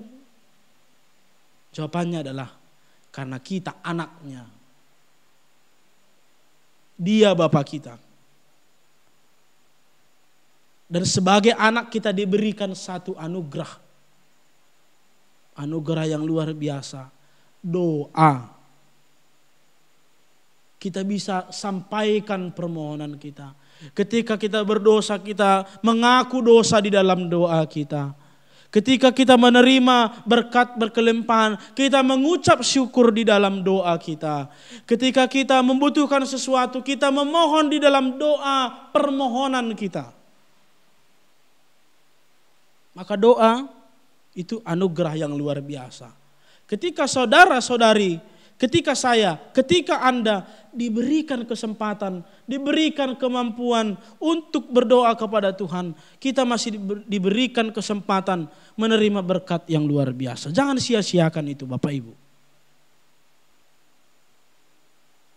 Jawabannya adalah karena kita anaknya. Dia Bapa kita. Dan sebagai anak kita diberikan satu anugerah. Anugerah yang luar biasa. Doa. Kita bisa sampaikan permohonan kita. Ketika kita berdosa, kita mengaku dosa di dalam doa kita. Ketika kita menerima berkat berkelimpahan, kita mengucap syukur di dalam doa kita. Ketika kita membutuhkan sesuatu, kita memohon di dalam doa permohonan kita. Maka doa itu anugerah yang luar biasa. Ketika saudara-saudari, ketika saya, ketika Anda diberikan kesempatan, diberikan kemampuan untuk berdoa kepada Tuhan, kita masih diberikan kesempatan menerima berkat yang luar biasa. Jangan sia-siakan itu Bapak Ibu.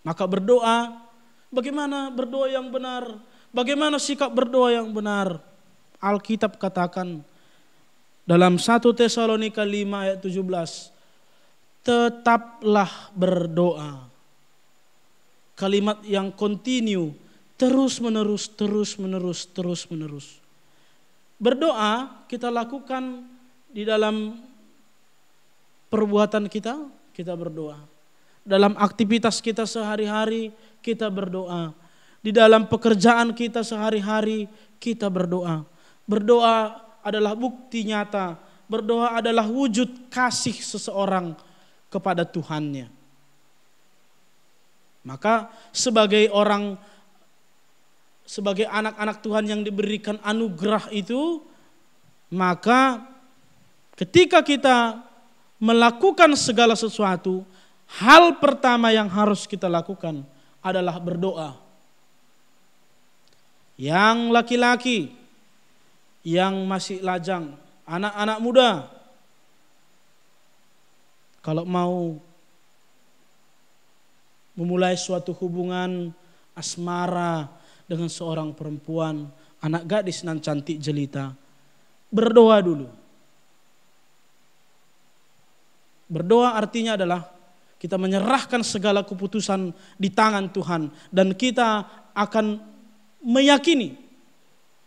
Maka berdoa, bagaimana berdoa yang benar? Bagaimana sikap berdoa yang benar? Alkitab katakan dalam 1 Tesalonika 5 ayat 17, tetaplah berdoa. Kalimat yang continue, terus menerus. Berdoa kita lakukan di dalam perbuatan kita berdoa. Dalam aktivitas kita sehari-hari kita berdoa. Di dalam pekerjaan kita sehari-hari kita berdoa. Berdoa adalah bukti nyata. Berdoa adalah wujud kasih seseorang kepada Tuhannya. Maka sebagai anak-anak Tuhan yang diberikan anugerah itu, maka ketika kita melakukan segala sesuatu, hal pertama yang harus kita lakukan adalah berdoa. Yang laki-laki, yang masih lajang, anak-anak muda, kalau mau memulai suatu hubungan asmara dengan seorang perempuan, anak gadis nan cantik jelita, berdoa dulu. Berdoa artinya adalah kita menyerahkan segala keputusan di tangan Tuhan, dan kita akan meyakini,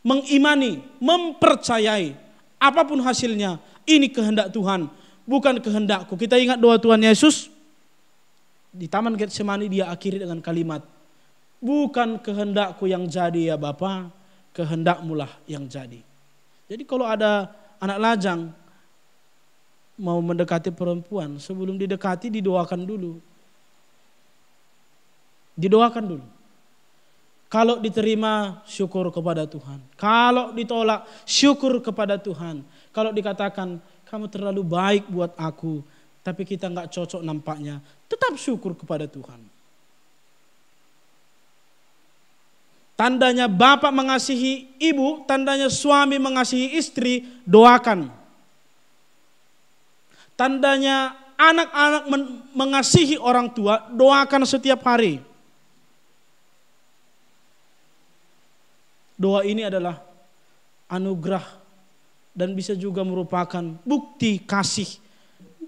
mengimani, mempercayai apapun hasilnya, ini kehendak Tuhan, bukan kehendakku. Kita ingat doa Tuhan Yesus di Taman Getsemani, dia akhiri dengan kalimat, bukan kehendakku yang jadi ya Bapa, kehendakmulah yang jadi. Jadi kalau ada anak lajang mau mendekati perempuan, sebelum didekati didoakan dulu. Didoakan dulu. Kalau diterima, syukur kepada Tuhan. Kalau ditolak, syukur kepada Tuhan. Kalau dikatakan kamu terlalu baik buat aku, tapi kita nggak cocok nampaknya, tetap syukur kepada Tuhan. Tandanya bapak mengasihi ibu, tandanya suami mengasihi istri, doakan. Tandanya anak-anak mengasihi orang tua, doakan setiap hari. Doa ini adalah anugerah dan bisa juga merupakan bukti kasih,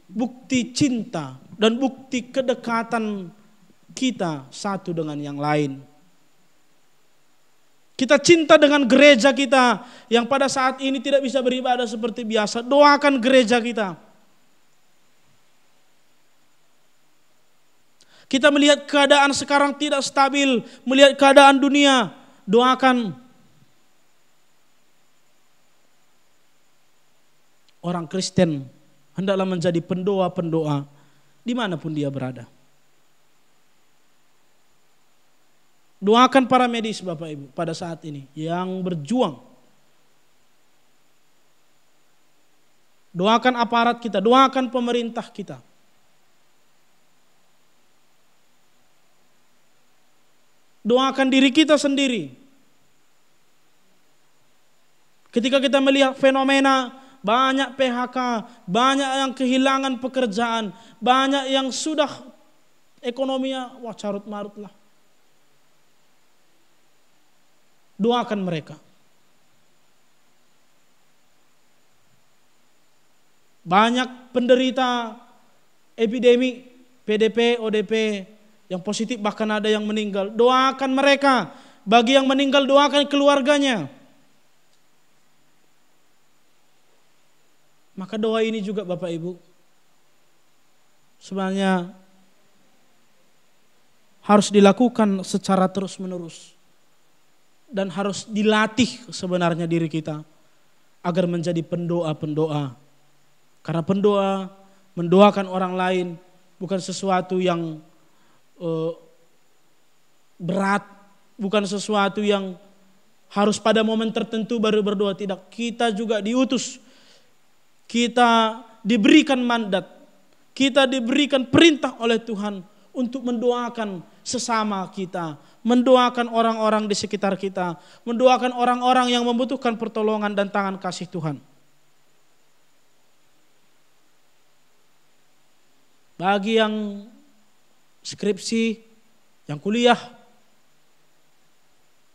bukti cinta, dan bukti kedekatan kita satu dengan yang lain. Kita cinta dengan gereja kita yang pada saat ini tidak bisa beribadah seperti biasa. Doakan gereja kita. Kita melihat keadaan sekarang tidak stabil, melihat keadaan dunia, doakan. Orang Kristen hendaklah menjadi pendoa-pendoa dimanapun dia berada. Doakan para medis Bapak Ibu pada saat ini yang berjuang. Doakan aparat kita, doakan pemerintah kita. Doakan diri kita sendiri. Ketika kita melihat fenomena banyak PHK, banyak yang kehilangan pekerjaan, banyak yang sudah ekonominya carut marut lah. Doakan mereka. Banyak penderita epidemi, PDP, ODP Yang positif bahkan ada yang meninggal. Doakan mereka. Bagi yang meninggal doakan keluarganya. Maka doa ini juga Bapak Ibu sebenarnya harus dilakukan secara terus menerus. Dan harus dilatih sebenarnya diri kita agar menjadi pendoa-pendoa. Karena pendoa, mendoakan orang lain bukan sesuatu yang berat, bukan sesuatu yang harus pada momen tertentu baru berdoa. Tidak, kita juga diutus, kita diberikan mandat, kita diberikan perintah oleh Tuhan untuk mendoakan sesama kita, mendoakan orang-orang di sekitar kita, mendoakan orang-orang yang membutuhkan pertolongan dan tangan kasih Tuhan. Bagi yang skripsi, yang kuliah,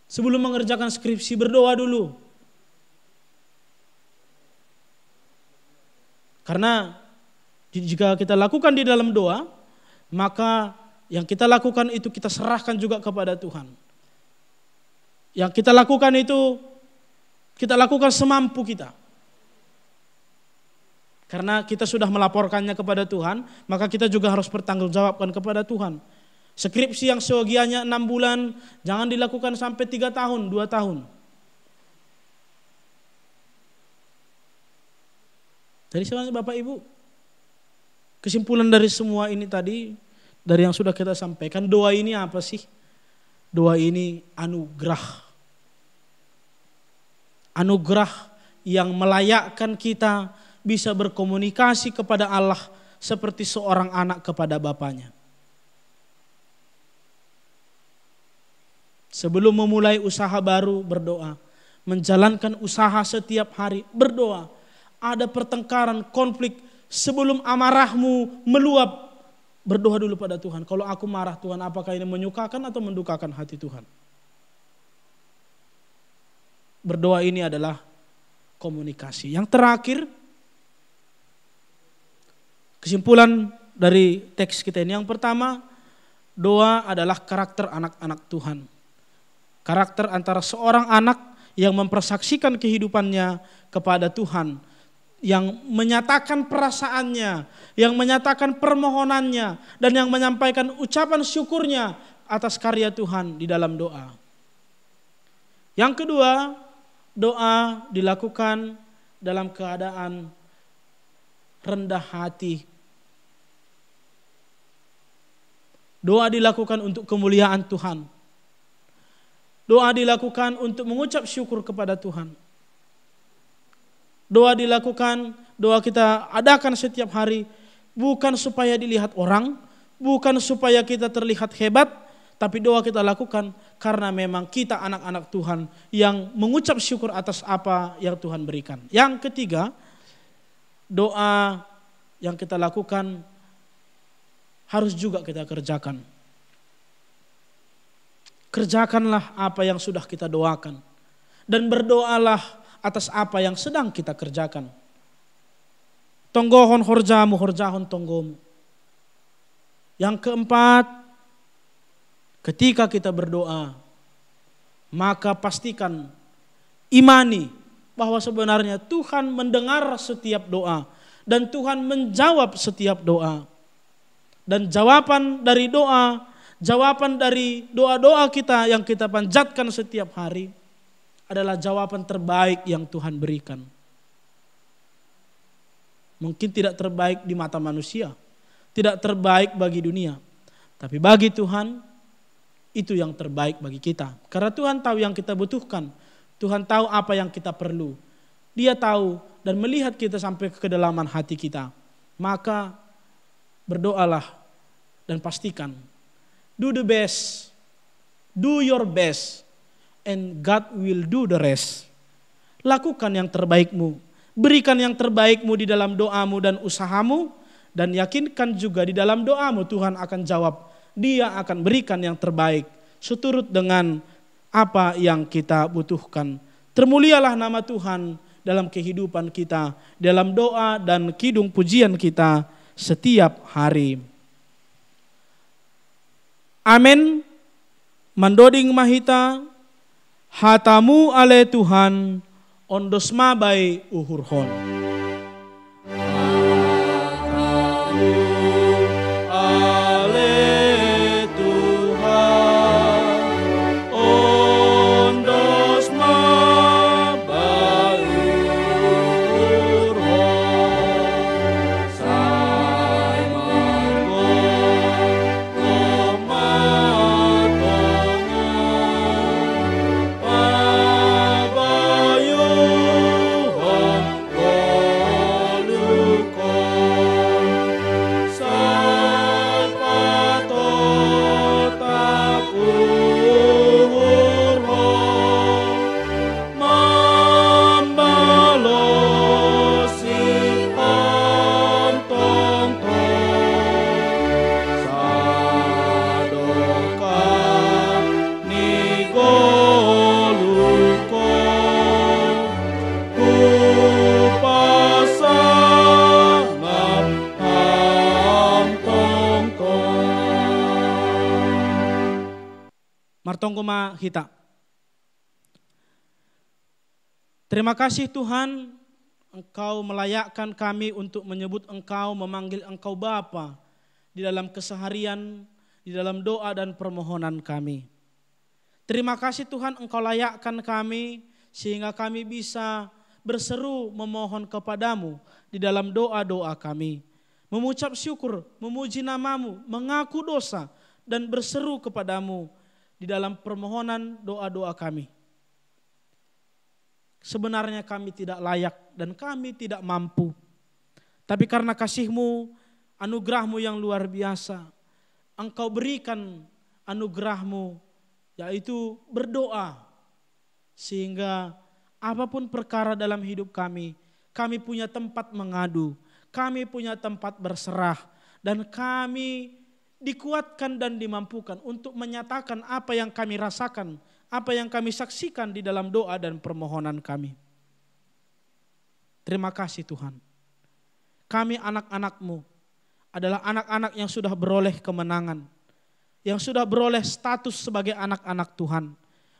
sebelum mengerjakan skripsi berdoa dulu. Karena jika kita lakukan di dalam doa, maka yang kita lakukan itu kita serahkan juga kepada Tuhan. Yang kita lakukan itu kita lakukan semampu kita. Karena kita sudah melaporkannya kepada Tuhan, maka kita juga harus bertanggungjawabkan kepada Tuhan. Skripsi yang seyogianya 6 bulan, jangan dilakukan sampai 3 tahun, 2 tahun. Jadi sebenarnya Bapak Ibu, kesimpulan dari semua ini tadi, dari yang sudah kita sampaikan, doa ini apa sih? Doa ini anugerah. Anugerah yang melayakkan kita bisa berkomunikasi kepada Allah seperti seorang anak kepada bapaknya. Sebelum memulai usaha baru berdoa, menjalankan usaha setiap hari berdoa. Ada pertengkaran, konflik, sebelum amarahmu meluap, berdoa dulu pada Tuhan. Kalau aku marah Tuhan, apakah ini menyukakan atau mendukakan hati Tuhan? Berdoa ini adalah komunikasi. Yang terakhir, kesimpulan dari teks kita ini. Yang pertama, doa adalah karakter anak-anak Tuhan. Karakter antara seorang anak yang mempersaksikan kehidupannya kepada Tuhan, yang menyatakan perasaannya, yang menyatakan permohonannya, dan yang menyampaikan ucapan syukurnya atas karya Tuhan di dalam doa. Yang kedua, doa dilakukan dalam keadaan rendah hati. Doa dilakukan untuk kemuliaan Tuhan. Doa dilakukan untuk mengucap syukur kepada Tuhan. Doa dilakukan, doa kita adakan setiap hari, bukan supaya dilihat orang, bukan supaya kita terlihat hebat, tapi doa kita lakukan karena memang kita anak-anak Tuhan yang mengucap syukur atas apa yang Tuhan berikan. Yang ketiga, doa yang kita lakukan harus juga kita kerjakan. Kerjakanlah apa yang sudah kita doakan. Dan berdoalah atas apa yang sedang kita kerjakan. Tonggohon horjamu, horjahon tonggomu. Yang keempat, ketika kita berdoa, maka pastikan, imani bahwa sebenarnya Tuhan mendengar setiap doa. Dan Tuhan menjawab setiap doa. Dan jawaban dari doa-doa kita yang kita panjatkan setiap hari adalah jawaban terbaik yang Tuhan berikan. Mungkin tidak terbaik di mata manusia, tidak terbaik bagi dunia, tapi bagi Tuhan itu yang terbaik bagi kita. Karena Tuhan tahu yang kita butuhkan, Tuhan tahu apa yang kita perlu. Dia tahu dan melihat kita sampai ke kedalaman hati kita. Maka berdoalah dan pastikan, do the best, do your best, and God will do the rest. Lakukan yang terbaikmu, berikan yang terbaikmu di dalam doamu dan usahamu, dan yakinkan juga di dalam doamu Tuhan akan jawab. Dia akan berikan yang terbaik seturut dengan apa yang kita butuhkan. Termulialah nama Tuhan dalam kehidupan kita, dalam doa dan kidung pujian kita setiap hari. Amin. Mandoding mahita, hatamu ale Tuhan, ondos mabai uhurhon. Martonggoma hita. Terima kasih Tuhan, Engkau melayakkan kami untuk menyebut Engkau, memanggil Engkau Bapa di dalam keseharian, di dalam doa dan permohonan kami. Terima kasih Tuhan, Engkau layakkan kami sehingga kami bisa berseru memohon kepadamu di dalam doa-doa kami. Mengucap syukur, memuji namamu, mengaku dosa dan berseru kepadamu di dalam permohonan doa-doa kami. Sebenarnya kami tidak layak dan kami tidak mampu. Tapi karena kasih-Mu, anugerah-Mu yang luar biasa, Engkau berikan anugerah-Mu, yaitu berdoa. Sehingga apapun perkara dalam hidup kami punya tempat mengadu, kami punya tempat berserah, dan kami dikuatkan dan dimampukan untuk menyatakan apa yang kami rasakan, apa yang kami saksikan di dalam doa dan permohonan kami. Terima kasih Tuhan. Kami anak-anak-Mu adalah anak-anak yang sudah beroleh kemenangan, yang sudah beroleh status sebagai anak-anak Tuhan.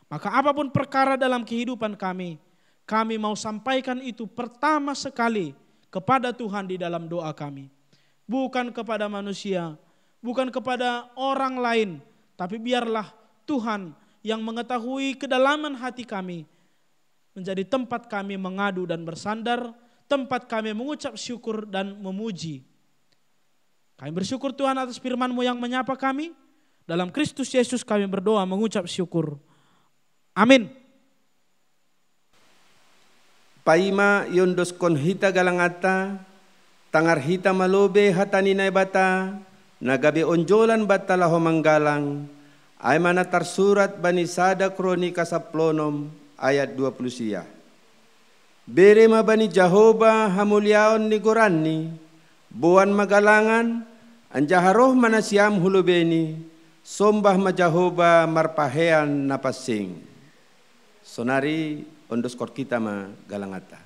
Maka apapun perkara dalam kehidupan kami mau sampaikan itu pertama sekali kepada Tuhan di dalam doa kami. Bukan kepada manusia, bukan kepada orang lain, tapi biarlah Tuhan yang mengetahui kedalaman hati kami menjadi tempat kami mengadu dan bersandar, tempat kami mengucap syukur dan memuji. Kami bersyukur Tuhan atas firman-Mu yang menyapa kami. Dalam Kristus Yesus kami berdoa mengucap syukur. Amin. Paima yondos kon hita galangata, tangar hita malobe hatani naibata, nagabe onjolan batalaho manggalang, ay mana tersurat bani sada kronika saplonom ayat 20 sia. Bere ma bani Jehovah hamulyaon ni gorani, buan magalangan, anjaharoh mana siam hulubeni, sombah ma Jehovah marpahean napasing. Sonari ondos kor kita ma galangata.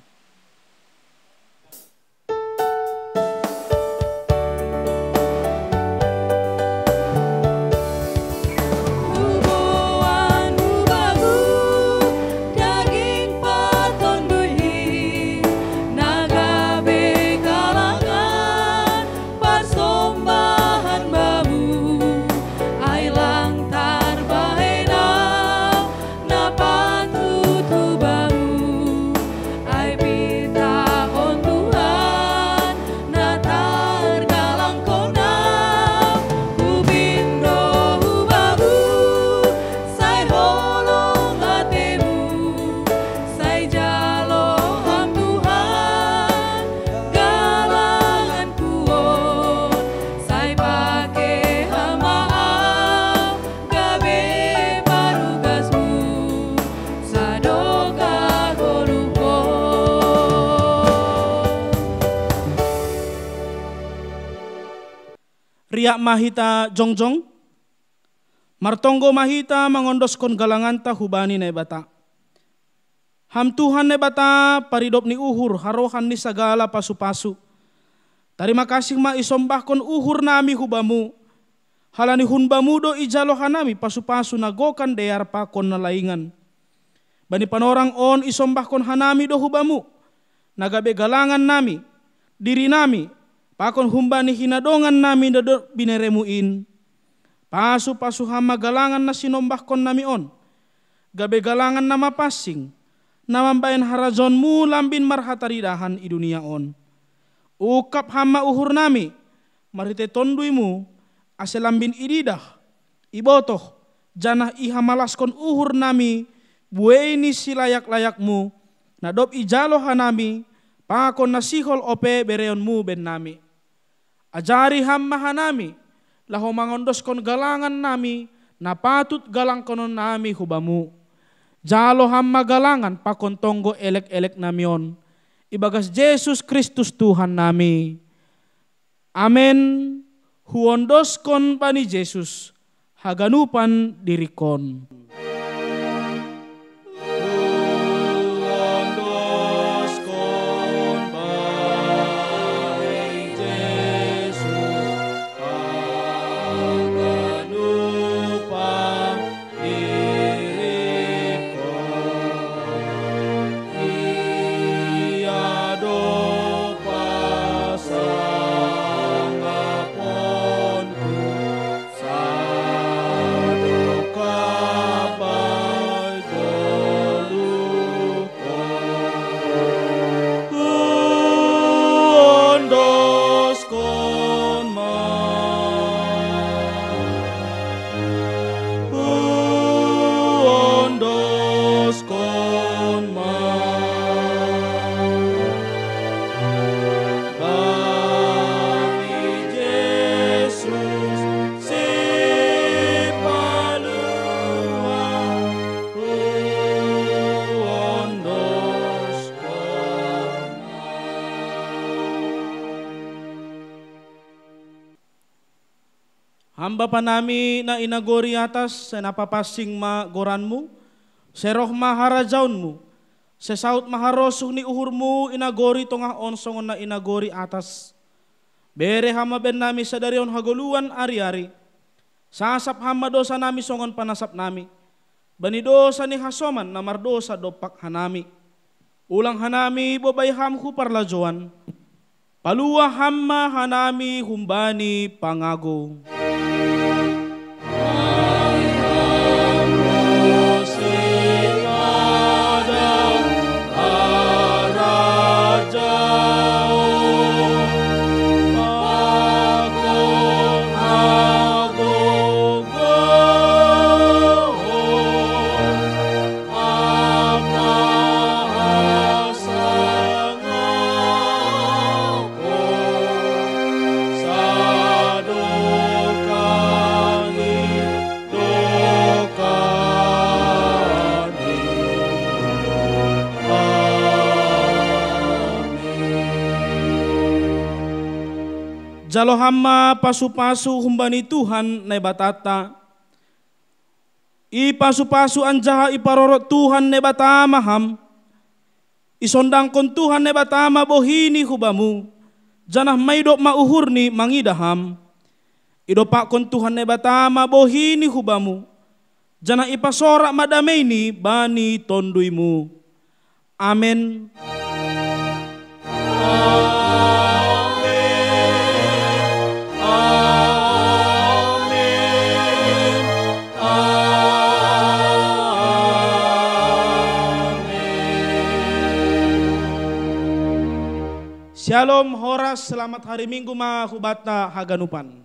Riak mahita jongjong, martonggo mahita mengondoskon galanganta hubani nebata. Ham Tuhan nebata paridop ni uhur harohan ni sagala pasu-pasu. Terima kasih ma isombahkon uhur nami hubamu. Halani hunba mudo ijalo hanami pasu-pasu nagokan deyar pakon na laingan. Bani panorang on isombahkon hanami do hubamu. Nagabe galangan nami, diri nami, pakon humba ni hinadongan nami do bineremuin. Pasu-pasu hama galangan na sinombahkon nami on. Gabe galangan nama pasing, namambayan harajonmu lambin marhataridahan i dunia on. Ukap hama uhur nami, marite tonduimu, ase lambin ididah, ibotoh, janah ihamalaskon uhur nami, bueni silayak-layakmu, nadop ijalo hanami, pakon nasihol ope bereonmu ben nami. Ajari hama hanami, laho mangondoskon galangan nami, napatut galang konon nami hubamu. Jalo hamma galangan pakon tonggo elek-elek namion. Ibagas Yesus Kristus Tuhan nami. Amen. Huondoskon pani Yesus, haganupan dirikon. Hamba pa nami na inagori atas sa napapasing magoranmu, seroh maharajaunmu, sa saut maharosong ni uhurmu inagori tonga onsongon na inagori atas. Bere hama ben nami sa darion haguluan ari-ari, sasap hama dosa nami songon panasap nami, bani dosa ni hasoman na mardosa dopak hanami. Ulang hanami bobay hamku parlajoan, palua hama hanami humbani pangago. Jalo hama pasu-pasu humbani Tuhan na batata. Ipasu-pasu anjaha iparorot Tuhan na batama ham. Isondang kon Tuhan na batama bohini hubamu. Janah maidop mauhurni mangidaham. Idopak kon Tuhan na batama bohini hubamu. Janah ipasora madameni bani tonduimu. Amen. Shalom, horas, selamat hari Minggu mahubata haganupan.